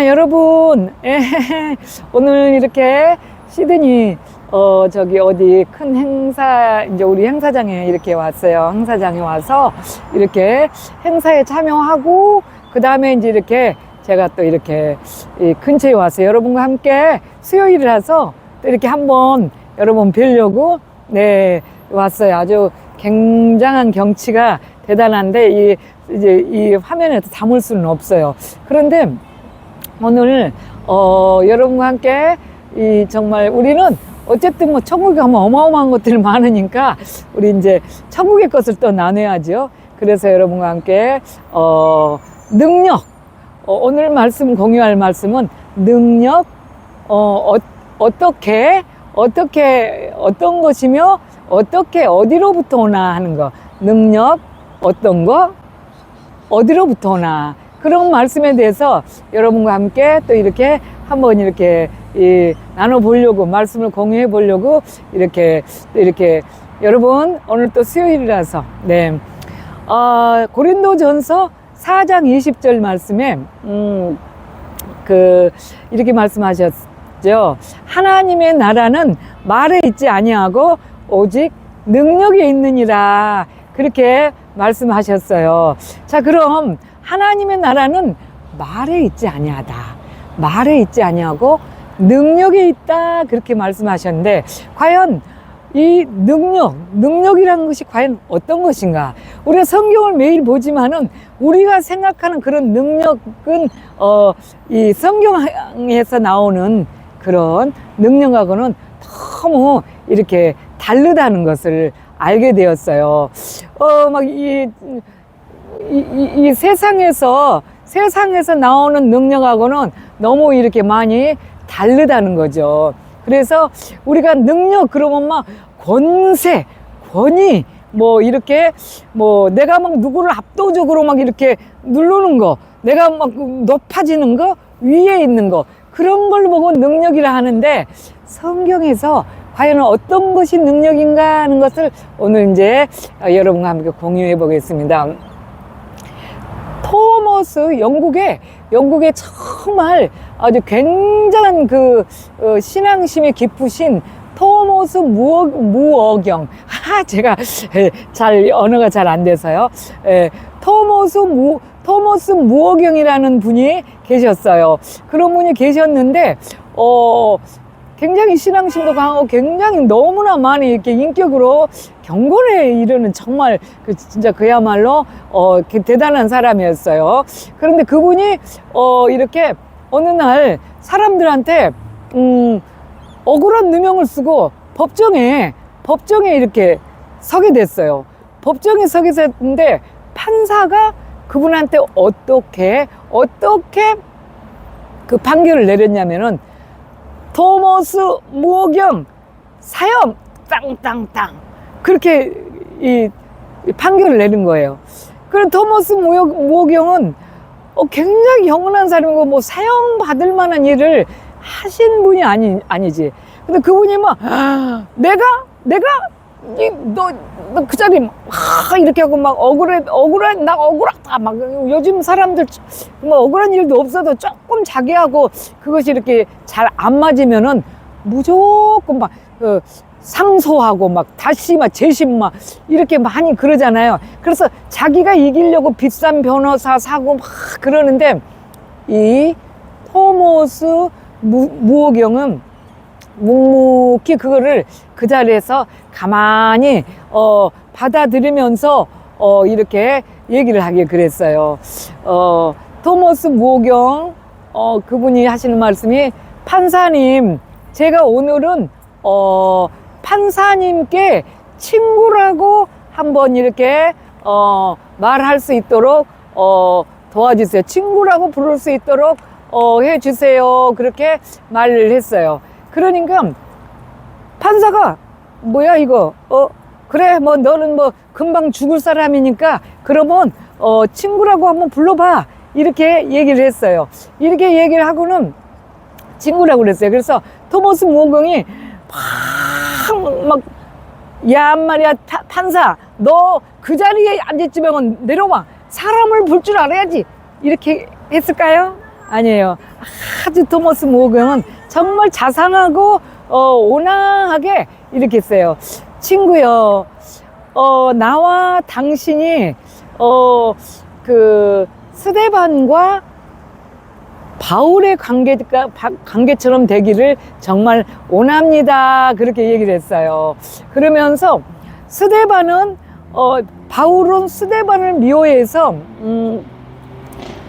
여러분, 오늘 이렇게 시드니, 저기 어디 큰 행사, 이제 우리 행사장에 이렇게 왔어요. 행사장에 와서 이렇게 행사에 참여하고, 그 다음에 이제 이렇게 제가 또 이렇게 이 근처에 왔어요. 여러분과 함께 수요일이라서 또 이렇게 한번 여러분 뵈려고, 네, 왔어요. 아주 굉장한 경치가 대단한데, 이제 이 화면에서 담을 수는 없어요. 그런데 오늘 여러분과 함께 정말 우리는 어쨌든 뭐 천국에 가면 어마어마한 것들이 많으니까 우리 이제 천국의 것을 또 나눠야죠. 그래서 여러분과 함께 능력, 오늘 말씀 공유할 말씀은 능력, 어떻게 어떤 것이며 어떻게 어디로부터 오나 하는 거. 능력 어떤 거 어디로부터 오나, 그런 말씀에 대해서 여러분과 함께 또 이렇게 한번 이렇게 나눠보려고, 말씀을 공유해 보려고 이렇게 여러분 오늘 또 수요일이라서, 네, 고린도전서 4장 20절 말씀에 이렇게 말씀하셨죠. 하나님의 나라는 말에 있지 아니하고 오직 능력에 있느니라, 그렇게 말씀하셨어요. 자, 그럼 하나님의 나라는 말에 있지 아니하다, 말에 있지 아니하고 능력에 있다, 그렇게 말씀하셨는데, 과연 이 능력이라는 것이 과연 어떤 것인가? 우리가 성경을 매일 보지만은 우리가 생각하는 그런 능력은 이 성경에서 나오는 그런 능력하고는 너무 이렇게 다르다는 것을 알게 되었어요. 막 이 세상에서 나오는 능력하고는 너무 이렇게 많이 다르다는 거죠. 그래서 우리가 능력 그러면 막 권세, 권위, 뭐 이렇게 뭐 내가 막 누구를 압도적으로 막 이렇게 누르는 거, 내가 막 높아지는 거, 위에 있는 거, 그런 걸 보고 능력이라 하는데, 성경에서 과연 어떤 것이 능력인가 하는 것을 오늘 이제 여러분과 함께 공유해 보겠습니다. 토머스, 영국에 정말 아주 굉장한 신앙심이 깊으신 토머스 무어경, 제가 잘 언어가 잘 안 돼서요. 토머스 무어경이라는 분이 계셨어요. 그런 분이 계셨는데, 굉장히 신앙심도 강하고 굉장히 너무나 많이 이렇게 인격으로 경건에 이르는 정말 진짜 그야말로 대단한 사람이었어요. 그런데 그분이 이렇게 어느 날 사람들한테 억울한 누명을 쓰고 법정에 이렇게 서게 됐어요. 법정에 서게 됐는데 판사가 그분한테 어떻게 그 판결을 내렸냐면은, 토머스 무어경 사형 땅땅땅, 그렇게 이 판결을 내린 거예요. 그럼 토머스 무어경은 굉장히 영원한 사람이고 뭐 사형 받을 만한 일을 하신 분이 아니지. 근데 그분이 막 내가 너 그 자리 이렇게 하고 막 나 억울하다, 막 요즘 사람들 뭐 억울한 일도 없어도 조금 자기하고 그것이 이렇게 잘 안 맞으면은 무조건 막 상소하고 막 다시 막 재심 막 이렇게 많이 그러잖아요. 그래서 자기가 이기려고 비싼 변호사 사고 막 그러는데, 이 토머스 무어경은 묵묵히 그거를 그 자리에서 가만히 받아들이면서 이렇게 얘기를 하길 그랬어요. 토머스 무어경 그분이 하시는 말씀이, 판사님, 제가 오늘은 판사님께 친구라고 한번 이렇게 말할 수 있도록 도와주세요. 친구라고 부를 수 있도록 해주세요. 그렇게 말을 했어요. 그러니까 판사가 뭐야 이거, 그래 뭐 너는 뭐 금방 죽을 사람이니까 그러면 친구라고 한번 불러봐, 이렇게 얘기를 했어요. 이렇게 얘기를 하고는 친구라고 그랬어요. 그래서 토머스 무어경이 막 야 말이야, 판사, 너 그 자리에 앉았지면 내려와, 사람을 볼 줄 알아야지, 이렇게 했을까요? 아니에요. 아주 토머스 모경은 정말 자상하고 온화하게 이렇게 써요. 친구요, 나와 당신이 그 스데반과 바울의 관계처럼 되기를 정말 원합니다. 그렇게 얘기를 했어요. 그러면서 바울은 스데반을 미워해서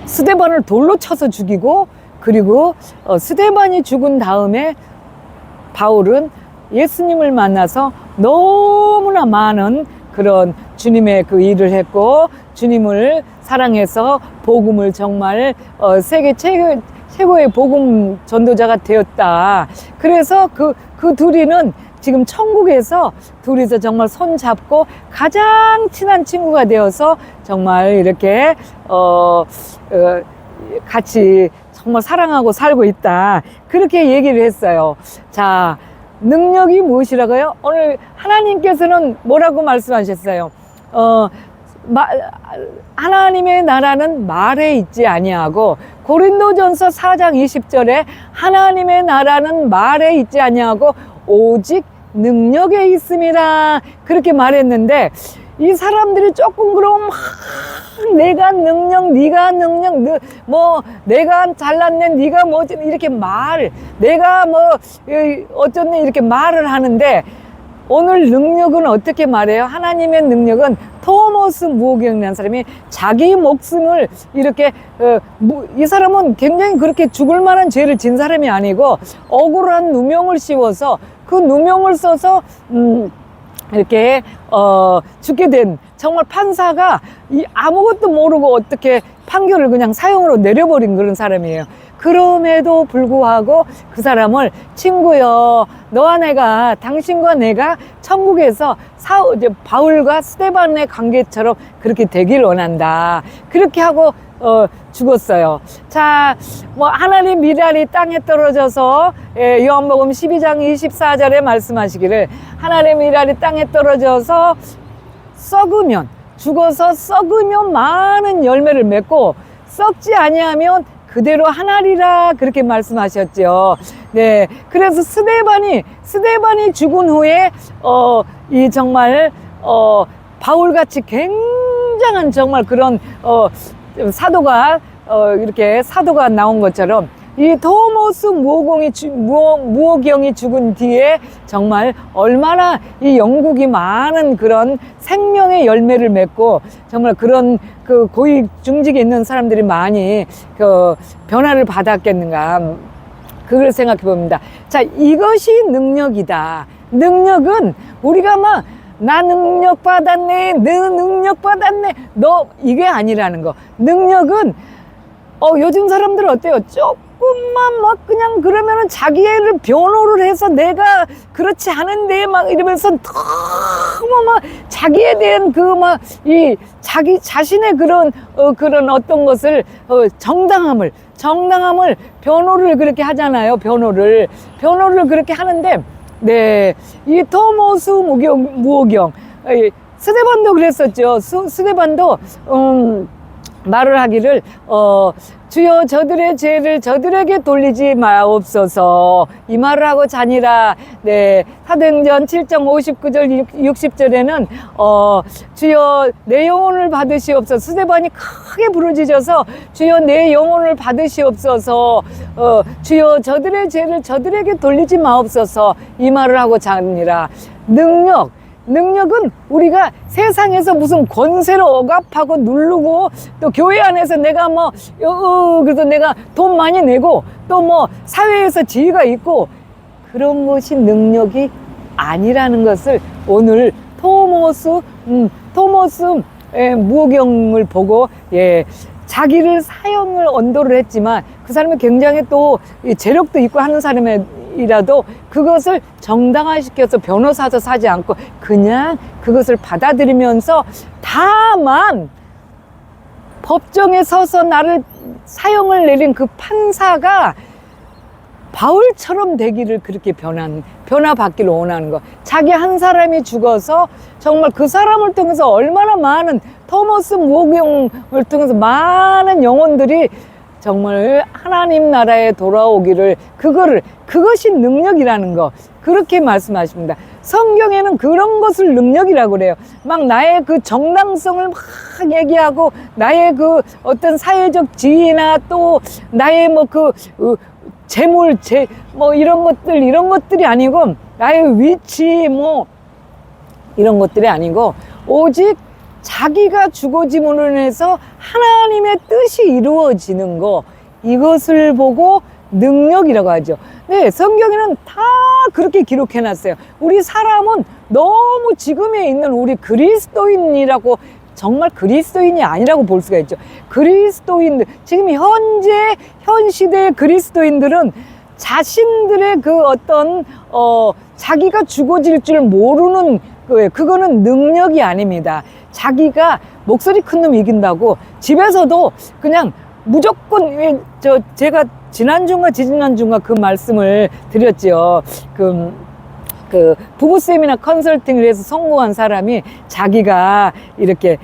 스데반을 돌로 쳐서 죽이고, 그리고 스데반이 죽은 다음에 바울은 예수님을 만나서 너무나 많은 그런 주님의 그 일을 했고, 주님을 사랑해서 복음을 정말 세계 최고의 복음 전도자가 되었다. 그래서 그 둘이는 지금 천국에서 둘이서 정말 손 잡고 가장 친한 친구가 되어서 정말 이렇게 같이 정말 사랑하고 살고 있다. 그렇게 얘기를 했어요. 자, 능력이 무엇이라고요? 오늘 하나님께서는 뭐라고 말씀하셨어요? 하나님의 나라는 말에 있지 아니하고, 고린도전서 4장 20절에 하나님의 나라는 말에 있지 아니하고 오직 능력에 있음이라, 그렇게 말했는데, 이 사람들이 조금 그럼 내가 능력, 네가 능력, 내가 잘났네, 네가 뭐지, 이렇게 내가 어쩌네, 이렇게 말을 하는데, 오늘 능력은 어떻게 말해요? 하나님의 능력은 토머스 무오경이라는 사람이 자기 목숨을 이렇게 이 사람은 굉장히 그렇게 죽을 만한 죄를 진 사람이 아니고 억울한 누명을 씌워서 그 누명을 써서 이렇게 죽게 된, 정말 판사가 아무것도 모르고 어떻게 판결을 그냥 사형으로 내려버린 그런 사람이에요. 그럼에도 불구하고 그 사람을 친구여, 너와 내가, 당신과 내가 천국에서 바울과 스데반의 관계처럼 그렇게 되길 원한다. 그렇게 하고 죽었어요. 자, 하나님 미랄이 땅에 떨어져서, 요한복음 12장 24절에 말씀하시기를, 하나님 미랄이 땅에 떨어져서 죽어서 썩으면 많은 열매를 맺고 썩지 아니하면 그대로 하나리라, 그렇게 말씀하셨죠. 네. 그래서 스데반이 죽은 후에, 정말, 바울같이 굉장한 정말 그런, 이렇게 사도가 나온 것처럼, 이 토머스 무오경이 죽은 뒤에 정말 얼마나 이 영국이 많은 그런 생명의 열매를 맺고, 정말 그런 그 고위 중직에 있는 사람들이 많이 변화를 받았겠는가, 그걸 생각해 봅니다. 자, 이것이 능력이다. 능력은 우리가 나 능력 받았네, 너 능력 받았네, 이게 아니라는 거. 능력은 요즘 사람들 어때요? 조금만 그냥 그러면은 자기를 변호를 해서 내가 그렇지 않은데 이러면서 너무 자기에 대한 자기 자신의 그런 어떤 것을 정당함을 변호를 그렇게 하잖아요. 변호를 그렇게 하는데, 네, 이 토머스 무오경, 스데반도 그랬었죠. 스데반도 말을 하기를, 주여 저들의 죄를 저들에게 돌리지 마옵소서, 이 말을 하고 자니라. 네, 사도행전 7장 59절 60절에는 주여 내 영혼을 받으시옵소서, 스데반이 크게 부르짖어서 주여 내 영혼을 받으시옵소서, 주여 저들의 죄를 저들에게 돌리지 마옵소서, 이 말을 하고 자니라. 능력은 우리가 세상에서 무슨 권세로 억압하고 누르고, 또 교회 안에서 내가 그래서 내가 돈 많이 내고, 또 사회에서 지위가 있고, 그런 것이 능력이 아니라는 것을 오늘 토머스 무오경을 보고, 자기를 사형을 언도를 했지만 그 사람이 굉장히 또 재력도 있고 하는 사람이라도 그것을 정당화시켜서 변호사도 사지 않고 그냥 그것을 받아들이면서, 다만 법정에 서서 나를 사형을 내린 그 판사가 바울처럼 되기를 그렇게 변화받기를 원하는 거. 자기 한 사람이 죽어서 정말 그 사람을 통해서 얼마나 많은, 토머스 무오경을 통해서 많은 영혼들이 정말 하나님 나라에 돌아오기를, 그것이 능력이라는 거, 그렇게 말씀하십니다. 성경에는 그런 것을 능력이라고 그래요. 막 나의 그 정당성을 막 얘기하고, 나의 그 어떤 사회적 지위나 또 나의 뭐 그 재물, 뭐 이런 것들이 아니고, 나의 위치, 뭐 이런 것들이 아니고, 오직 자기가 죽어짐으로 인해서 하나님의 뜻이 이루어지는 거, 이것을 보고 능력이라고 하죠. 네, 성경에는 다 그렇게 기록해 놨어요. 우리 사람은 너무 지금에 있는 우리 그리스도인이라고, 정말 그리스도인이 아니라고 볼 수가 있죠. 그리스도인들, 지금 현 시대의 그리스도인들은 자신들의 그 어떤 자기가 죽어질 줄 모르는 거예요. 그거는 능력이 아닙니다. 자기가 목소리 큰 놈 이긴다고 집에서도 그냥 무조건, 제가 지난주인가 지지난주인가 그 말씀을 드렸죠. 그 부부 세미나 컨설팅을 해서 성공한 사람이 자기가 이렇게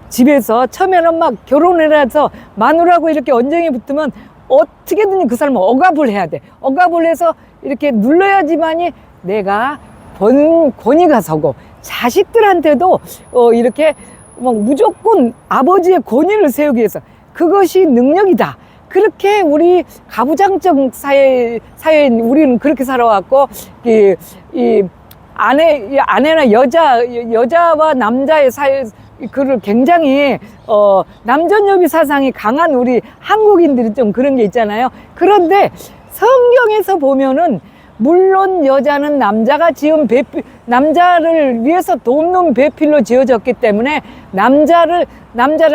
집에서 처음에는 막 결혼을 해서 마누라하고 이렇게 언쟁이 붙으면 어떻게든 그 사람은 억압을 해야 돼. 억압을 해서 이렇게 눌러야지만이 내가 권위가 서고, 자식들한테도 이렇게 막 무조건 아버지의 권위를 세우기 위해서, 그것이 능력이다. 그렇게 우리 가부장적 사회인 우리는 그렇게 살아왔고, 이 아내나 여자와 남자의 사회, 그를 굉장히 남존여비 사상이 강한 우리 한국인들이 좀 그런 게 있잖아요. 그런데 성경에서 보면은, 물론 여자는 남자가 지은 남자를 위해서 돕는 배필로 지어졌기 때문에 남자를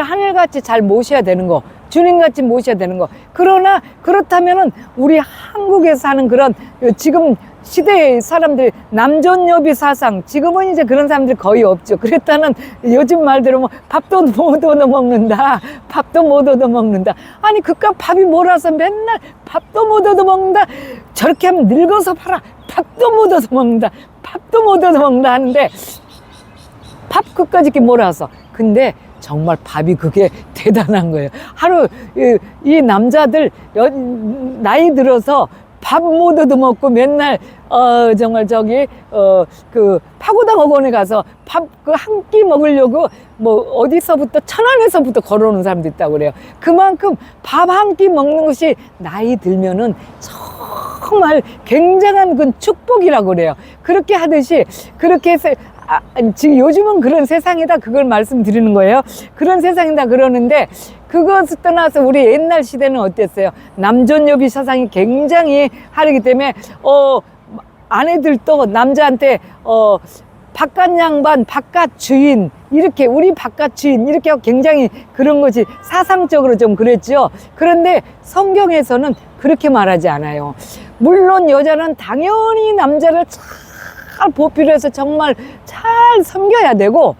하늘같이 잘 모셔야 되는 거, 주님같이 모셔야 되는 거. 그러나 그렇다면은 우리 한국에 사는 그런 지금 시대의 사람들이 남존여비 사상, 지금은 이제 그런 사람들이 거의 없죠. 그랬다는 요즘 말대로 뭐 밥도 못 얻어먹는다, 밥도 못 얻어먹는다. 아니 그깟 밥이 몰아서 맨날 밥도 못 얻어먹는다, 저렇게 하면 늙어서 봐라, 밥도 못 얻어먹는다, 밥도 못 얻어먹는다 하는데, 밥 끝까지 이렇게 몰아서. 근데 정말 밥이 그게 대단한 거예요. 하루 이 남자들 나이 들어서 밥 못 얻어먹고 맨날 정말 그 파고당 학원에 가서 밥 그 한 끼 먹으려고 뭐 어디서부터 천안에서부터 걸어오는 사람도 있다고 그래요. 그만큼 밥 한 끼 먹는 것이 나이 들면은 정말 굉장한 그 축복이라고 그래요. 그렇게 하듯이, 그렇게 해서 지금 요즘은 그런 세상이다, 그걸 말씀드리는 거예요. 그런 세상이다 그러는데, 그것을 떠나서 우리 옛날 시대는 어땠어요? 남존여비 사상이 굉장히 하기 때문에 아내들도 남자한테 바깥 양반, 바깥 주인, 이렇게 우리 바깥 주인 이렇게 하고 굉장히 그런 것이 사상적으로 좀 그랬죠. 그런데 성경에서는 그렇게 말하지 않아요. 물론 여자는 당연히 남자를 잘 보필해서 정말 잘 섬겨야 되고,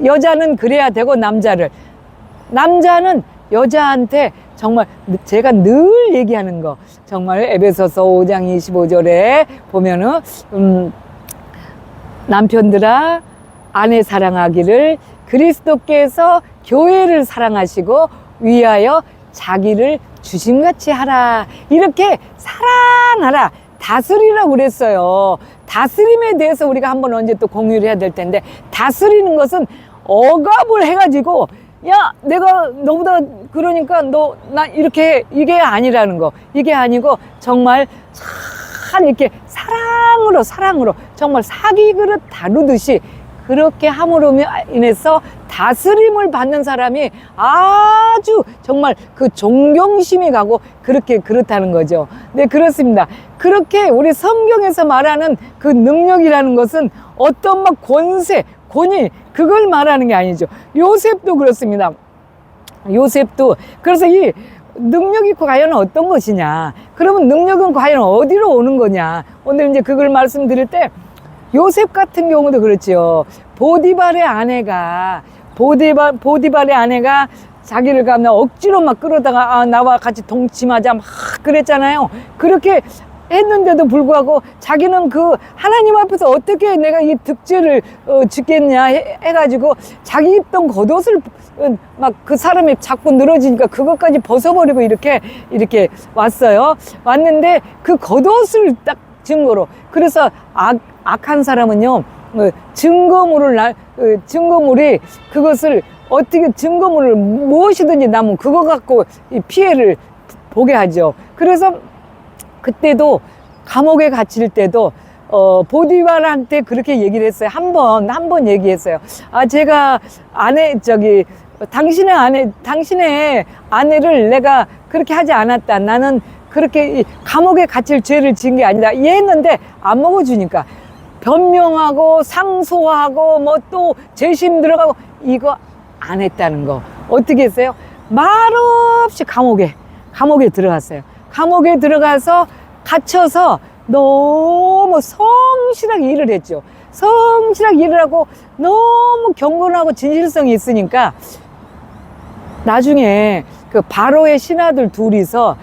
여자는 그래야 되고, 남자는 여자한테 정말, 제가 늘 얘기하는 거, 정말 에베소서 5장 25절에 보면은 남편들아 아내 사랑하기를 그리스도께서 교회를 사랑하시고 위하여 자기를 주심같이 하라, 이렇게 사랑하라, 다스리라고 그랬어요. 다스림에 대해서 우리가 한번 언제 또 공유를 해야 될 텐데, 다스리는 것은 억압을 해가지고, 야 내가 너보다 그러니까 너 나 이렇게 해, 이게 아니라는 거. 이게 아니고 정말 참 이렇게 사랑으로 정말 사기 그릇 다루듯이 그렇게 함으로 인해서 다스림을 받는 사람이 아주 정말 그 존경심이 가고 그렇다는 거죠. 네, 그렇습니다. 그렇게 우리 성경에서 말하는 그 능력이라는 것은 어떤 막 권위, 그걸 말하는 게 아니죠. 요셉도 그렇습니다. 요셉도. 그래서 이 능력이 과연 어떤 것이냐, 그러면 능력은 과연 어디로 오는 거냐, 오늘 이제 그걸 말씀드릴 때, 요셉 같은 경우도 그렇지요. 보디발의 아내가 자기를 가면 억지로 막 끌어다가 나와 같이 동침하자 막 그랬잖아요. 그렇게 했는데도 불구하고 자기는 그 하나님 앞에서 어떻게 내가 이 득죄를 짓겠냐 해가지고 자기 입던 겉옷을 막 그 사람이 자꾸 늘어지니까 그것까지 벗어버리고 이렇게 왔어요. 왔는데 그 겉옷을 딱 증거로. 그래서 악한 사람은요, 증거물이 그것을 어떻게 증거물을 무엇이든지 남으면 그거 갖고 이 피해를 보게 하죠. 그래서 그때도 감옥에 갇힐 때도 보디발한테 그렇게 얘기를 했어요. 한 번 얘기했어요. 제가 당신의 아내를 내가 그렇게 하지 않았다. 나는 그렇게 감옥에 갇힐 죄를 지은 게 아니다. 이해했는데 안 먹어주니까 변명하고 상소하고 뭐 또 재심 들어가고 이거 안 했다는 거. 어떻게 했어요? 말없이 감옥에 들어갔어요. 감옥에 들어가서 갇혀서 너무 성실하게 일을 했죠. 성실하게 일을 하고 너무 경건하고 진실성이 있으니까 나중에 그 바로의 신하들 둘이서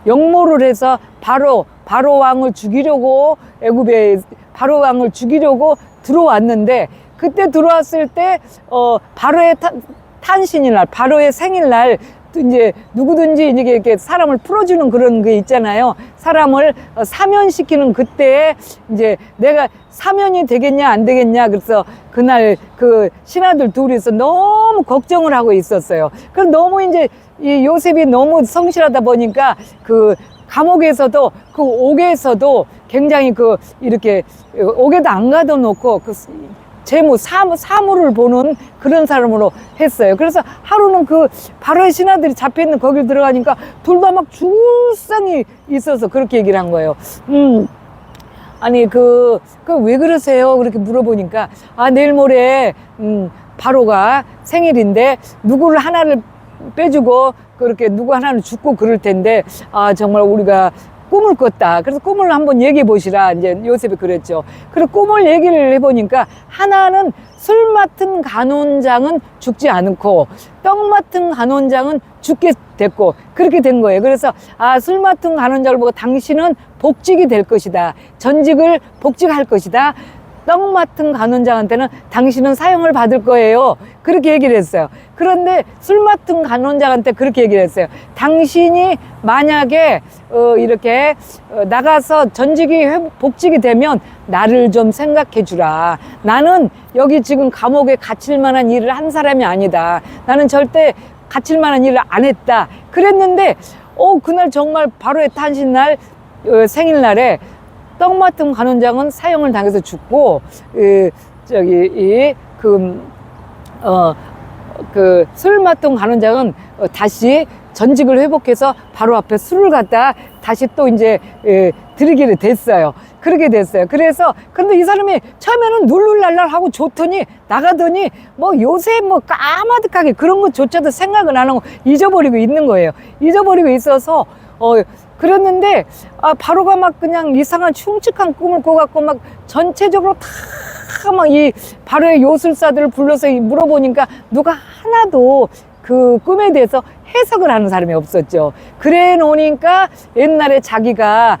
역모를 해서 바로 왕을 죽이려고 애굽에 바로 왕을 죽이려고 들어왔는데 그때 들어왔을 때 바로의 탄신일날 바로의 생일날 이제 누구든지 이렇게 사람을 풀어주는 그런 게 있잖아요. 사람을 사면시키는 그때에 이제 내가 사면이 되겠냐 안 되겠냐 그래서 그날 그 신하들 둘이서 너무 걱정을 하고 있었어요. 그럼 너무 이제 이 요셉이 너무 성실하다 보니까 그 감옥에서도 그 옥에서도 굉장히 이렇게 옥에도 안 가둬놓고 재무, 사물을 보는 그런 사람으로 했어요. 그래서 하루는 그 바로의 신하들이 잡혀있는 거길 들어가니까 둘 다 막 줄상이 있어서 그렇게 얘기를 한 거예요. 아니, 왜 그러세요? 그렇게 물어보니까, 내일 모레, 바로가 생일인데, 누구를 하나를 빼주고, 그렇게 누구 하나는 죽고 그럴 텐데, 정말 우리가 꿈을 꿨다. 그래서 꿈을 한번 얘기해 보시라. 이제 요셉이 그랬죠. 그래서 꿈을 얘기를 해보니까 하나는 술 맡은 간원장은 죽지 않고 떡 맡은 간원장은 죽게 됐고 그렇게 된 거예요. 그래서 술 맡은 간원장을 보고 당신은 복직이 될 것이다. 전직을 복직할 것이다. 떡 맡은 간원장한테는 당신은 사형을 받을 거예요. 그렇게 얘기를 했어요. 그런데 술 맡은 간원장한테 그렇게 얘기를 했어요. 당신이 만약에 이렇게 나가서 전직이 복직이 되면 나를 좀 생각해 주라. 나는 여기 지금 감옥에 갇힐 만한 일을 한 사람이 아니다. 나는 절대 갇힐 만한 일을 안 했다. 그랬는데 그날 정말 바로의 탄신날 생일날에 떡 맡은 간원장은 사형을 당해서 죽고 술 맡은 간원장은 다시 전직을 회복해서 바로 앞에 술을 갖다 다시 또 이제 드리게 됐어요. 그렇게 됐어요. 그래서 근데 이 사람이 처음에는 룰룰랄랄 하고 좋더니 나가더니 뭐 요새 뭐 까마득하게 그런 것조차도 생각을 안 하고 잊어버리고 있는 거예요. 잊어버리고 있어서 그랬는데 바로가 막 그냥 이상한 흉측한 꿈을 꿔갖고 막 전체적으로 다 막 이 바로의 요술사들을 불러서 물어보니까 누가 하나도 그 꿈에 대해서 해석을 하는 사람이 없었죠. 그래 놓으니까 옛날에 자기가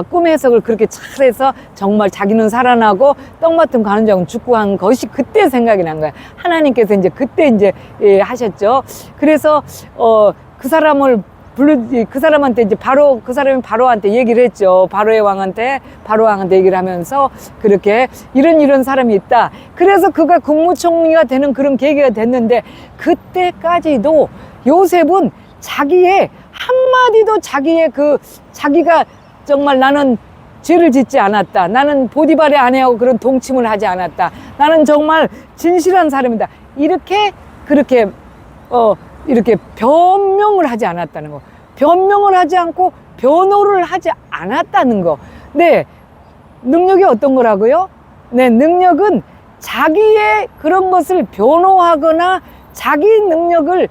꿈 해석을 그렇게 잘해서 정말 자기는 살아나고 떡 맡은 간원장은 죽고 한 것이 그때 생각이 난 거야. 하나님께서 이제 그때 이제 하셨죠. 그래서 그 사람한테 이제 그 사람이 바로한테 얘기를 했죠. 바로 왕한테 얘기를 하면서 그렇게 이런 사람이 있다. 그래서 그가 국무총리가 되는 그런 계기가 됐는데 그때까지도 요셉은 자기의 한마디도 자기가 정말 나는 죄를 짓지 않았다. 나는 보디발의 아내하고 그런 동침을 하지 않았다. 나는 정말 진실한 사람이다. 이렇게 변명을 하지 않았다는 거. 변명을 하지 않고 변호를 하지 않았다는 거. 네. 능력이 어떤 거라고요? 네. 능력은 자기의 그런 것을 변호하거나 자기 능력을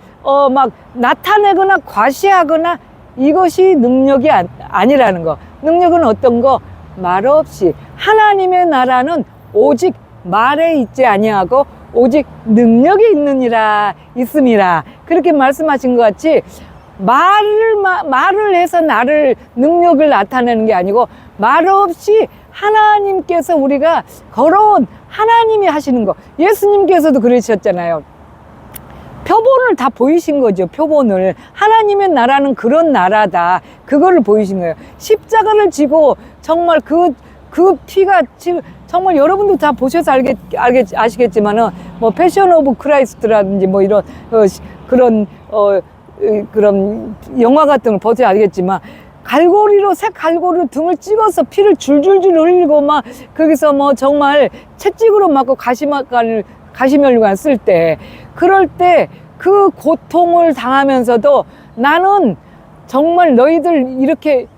막 나타내거나 과시하거나 이것이 능력이 아니라는 거. 능력은 어떤 거? 말 없이. 하나님의 나라는 오직 말에 있지 아니하고 오직 능력이 있음이라. 그렇게 말씀하신 것 같이 말을 해서 나를 능력을 나타내는 게 아니고 말 없이 하나님께서 우리가 걸어온 하나님이 하시는 거. 예수님께서도 그러셨잖아요. 표본을 다 보이신 거죠. 표본을. 하나님의 나라는 그런 나라다. 그거를 보이신 거예요. 십자가를 지고 정말 그 피가 지금 정말 여러분도 다 보셔서 아시겠지만은 뭐 패션 오브 크라이스트라든지 뭐 이런 그런 영화 같은 걸 보셔야 알겠지만 새 갈고리로 등을 찍어서 피를 줄줄줄 흘리고 막 거기서 뭐 정말 채찍으로 맞고 가시면류관 쓸 때 그럴 때 그 고통을 당하면서도 나는 정말 너희들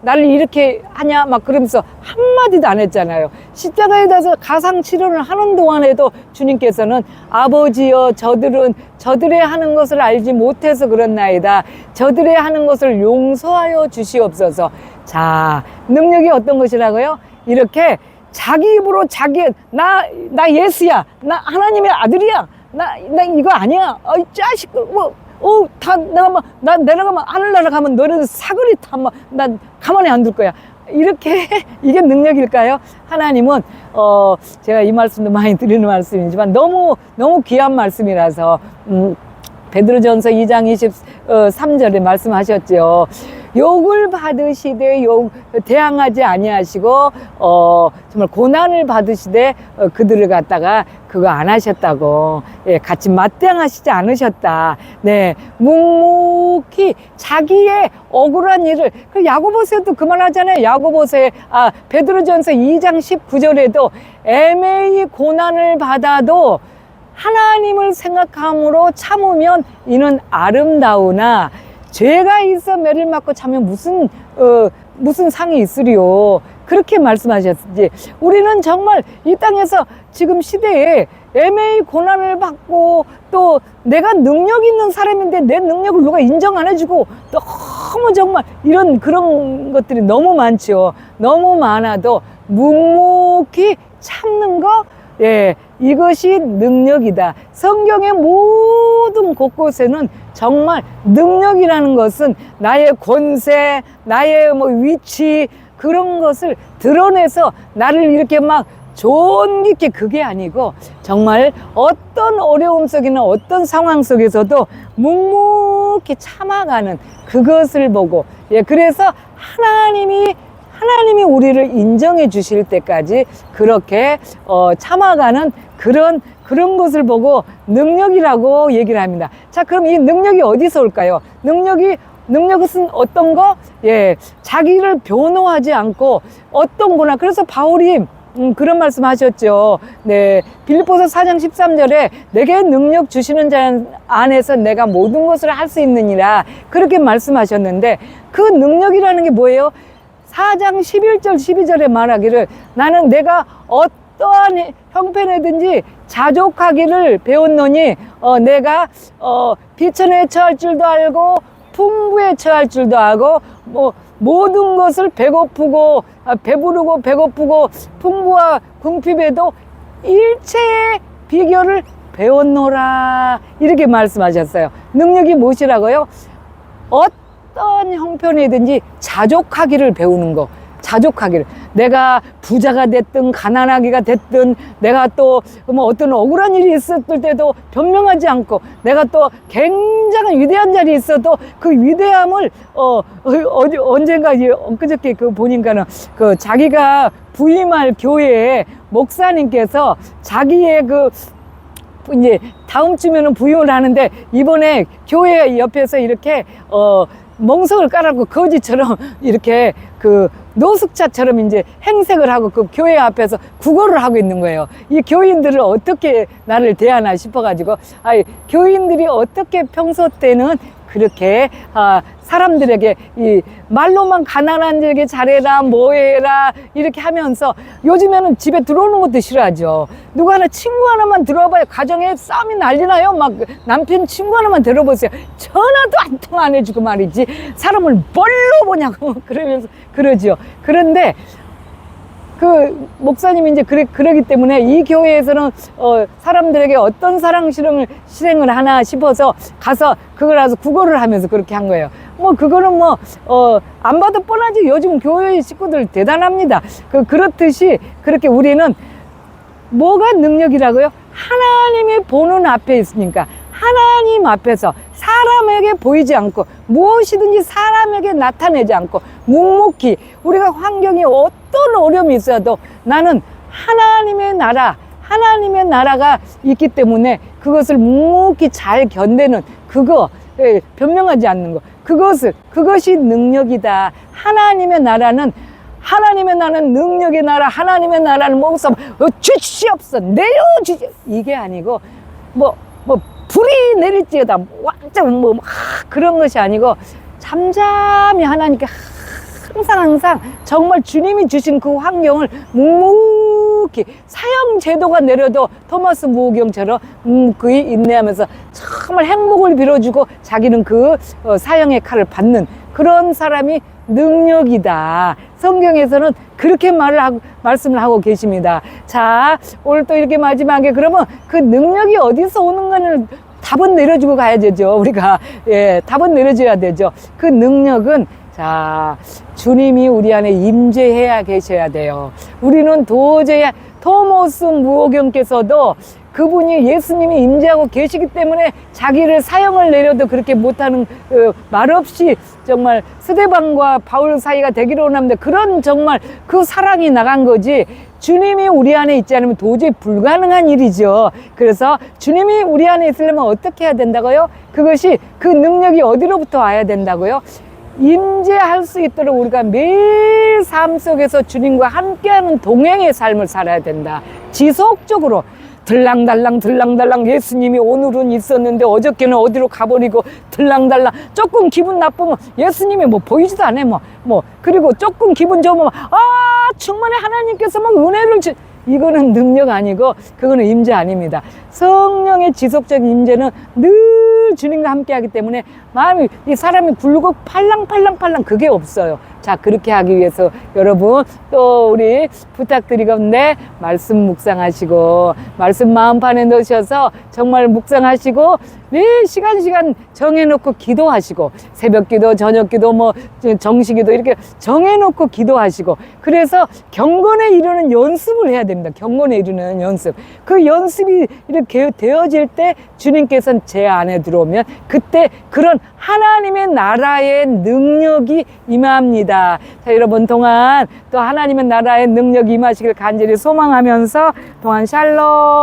나를 이렇게 하냐 막 그러면서 한마디도 안 했잖아요. 십자가에 가서 가상 치료를 하는 동안에도 주님께서는 아버지여 저들의 하는 것을 알지 못해서 그렇나이다. 저들의 하는 것을 용서하여 주시옵소서. 자, 능력이 어떤 것이라고요? 이렇게 자기 입으로 나 예수야. 나 하나님의 아들이야. 나 이거 아니야. 이 자식, 내려가면, 하늘 날아가면 너네들 사거리 난 가만히 안 둘 거야. 이렇게, 이게 능력일까요? 하나님은, 제가 이 말씀도 많이 드리는 말씀이지만 너무 귀한 말씀이라서, 베드로전서 2장 23절에 말씀하셨죠. 욕을 받으시되 대항하지 아니하시고 정말 고난을 받으시되 그들을 갖다가 그거 안 하셨다고. 예, 같이 맞대항하시지 않으셨다. 네, 묵묵히 자기의 억울한 일을 야고보서도 그 말 하잖아요. 야고보서에 베드로전서 2장 19절에도 애매히 고난을 받아도 하나님을 생각함으로 참으면 이는 아름다우나 죄가 있어 매를 맞고 참으면 무슨 상이 있으리요. 그렇게 말씀하셨지. 우리는 정말 이 땅에서 지금 시대에 애매히 고난을 받고 또 내가 능력 있는 사람인데 내 능력을 누가 인정 안 해주고 너무 정말 그런 것들이 너무 많죠. 너무 많아도 묵묵히 참는 거, 예, 이것이 능력이다. 성경의 모든 곳곳에는 정말 능력이라는 것은 나의 권세, 나의 위치, 그런 것을 드러내서 나를 이렇게 막 존귀케 그게 아니고 정말 어떤 어려움 속이나 어떤 상황 속에서도 묵묵히 참아가는 그것을 보고, 예, 그래서 하나님이 우리를 인정해 주실 때까지 그렇게 참아가는 그런 것을 보고 능력이라고 얘기를 합니다. 자, 그럼 이 능력이 어디서 올까요? 능력은 어떤 거? 예, 자기를 변호하지 않고 어떤 거나. 그래서 바울이 그런 말씀 하셨죠. 네, 빌립보서 4장 13절에 내게 능력 주시는 자 안에서 내가 모든 것을 할 수 있느니라, 그렇게 말씀하셨는데 그 능력이라는 게 뭐예요? 4장 11절 12절에 말하기를 나는 내가 어떠한 형편이든지 자족하기를 배웠노니 내가 비천에 처할 줄도 알고 풍부에 처할 줄도 알고 모든 것을 배부르고 배고프고 풍부와 궁핍에도 일체의 비결을 배웠노라, 이렇게 말씀하셨어요. 능력이 무엇이라고요? 어떤 형편이든지 자족하기를 배우는 거. 자족하기를. 내가 부자가 됐든 가난하기가 됐든 내가 또 어떤 억울한 일이 있었을 때도 변명하지 않고, 내가 또 굉장히 위대한 자리에 있어도 그 위대함을 언젠가 엊그저께 보니까는 자기가 부임할 교회에 목사님께서 자기의 이제 다음 주면은 부임을 하는데 이번에 교회 옆에서 이렇게 멍석을 깔아놓고 거지처럼 이렇게 노숙자처럼 이제 행색을 하고 그 교회 앞에서 구걸을 하고 있는 거예요. 이 교인들을 어떻게 나를 대하나 싶어가지고, 교인들이 어떻게 평소 때는 그렇게 사람들에게 이 말로만 가난한 자에게 잘해라 뭐해라 이렇게 하면서, 요즘에는 집에 들어오는 것도 싫어하죠. 누구 하나 친구 하나만 들어와봐요. 가정에 싸움이 난리나요. 막 남편 친구 하나만 들어보세요. 전화도 한 통 안 해주고 말이지, 사람을 뭘로 보냐고 그러면서 그러죠. 그런데 그 목사님이 이제 그러기 때문에 이 교회에서는 사람들에게 어떤 사랑 실행을 하나 싶어서 가서 그걸 아주 구걸을 하면서 그렇게 한 거예요. 뭐 그거는 뭐 안 봐도 뻔하지. 요즘 교회 식구들 대단합니다. 그렇듯이 그렇게 우리는 뭐가 능력이라고요? 하나님이 보는 앞에 있으니까 하나님 앞에서 사람에게 보이지 않고 무엇이든지 사람에게 나타내지 않고 묵묵히 우리가 환경이 어떤 어려움이 있어도 나는 하나님의 나라가 있기 때문에 그것을 묵묵히 잘 견디는 그거, 변명하지 않는 거, 그것이 능력이다. 하나님의 나라는 능력의 나라, 하나님의 나라는 뭐서 주시옵소서, 내려주시, 이게 아니고 불이 내릴지어다 완전 그런 것이 아니고 잠잠히 하나님께 항상 정말 주님이 주신 그 환경을 묵묵히 사형 제도가 내려도 토마스 무호경처럼 묵묵히 인내하면서 정말 행복을 빌어주고 자기는 그 사형의 칼을 받는 그런 사람이 능력이다. 성경에서는 그렇게 말씀을 하고 계십니다. 자, 오늘 또 이렇게 마지막에 그러면 그 능력이 어디서 오는 거는 답은 내려주고 가야 되죠. 우리가 답은 내려줘야 되죠. 그 능력은 자, 주님이 우리 안에 임재해야 계셔야 돼요. 우리는 도저히 토마스 무호경께서도 그분이 예수님이 임재하고 계시기 때문에 자기를 사형을 내려도 그렇게 못하는 말없이 정말 스데반과 바울 사이가 되기로 하는데 그런 정말 그 사랑이 나간 거지 주님이 우리 안에 있지 않으면 도저히 불가능한 일이죠. 그래서 주님이 우리 안에 있으려면 어떻게 해야 된다고요? 그것이 그 능력이 어디로부터 와야 된다고요? 임재할 수 있도록 우리가 매일 삶 속에서 주님과 함께하는 동행의 삶을 살아야 된다. 지속적으로 들랑달랑 예수님이 오늘은 있었는데 어저께는 어디로 가버리고 들랑달랑 조금 기분 나쁘면 예수님이 보이지도 않아 그리고 조금 기분 좋으면 충만히 하나님께서 은혜를 이거는 능력 아니고 그거는 임재 아닙니다. 성령의 지속적인 임재는 늘 주님과 함께 하기 때문에 마음이 이 사람이 굴고 팔랑팔랑 그게 없어요. 자, 그렇게 하기 위해서 여러분 또 우리 부탁드리건데 말씀 묵상하시고 말씀 마음판에 넣으셔서 정말 묵상하시고 매 시간 정해놓고 기도하시고 새벽기도 저녁기도 정시기도 이렇게 정해놓고 기도하시고 그래서 경건에 이르는 연습을 해야 됩니다. 경건에 이르는 연습. 그 연습이 이렇게 되어질 때 주님께서는 제 안에 들어오면 그때 그런 하나님의 나라의 능력이 임합니다. 자, 여러분 동안 또 하나님의 나라의 능력이 임하시길 간절히 소망하면서 동안 샬롬.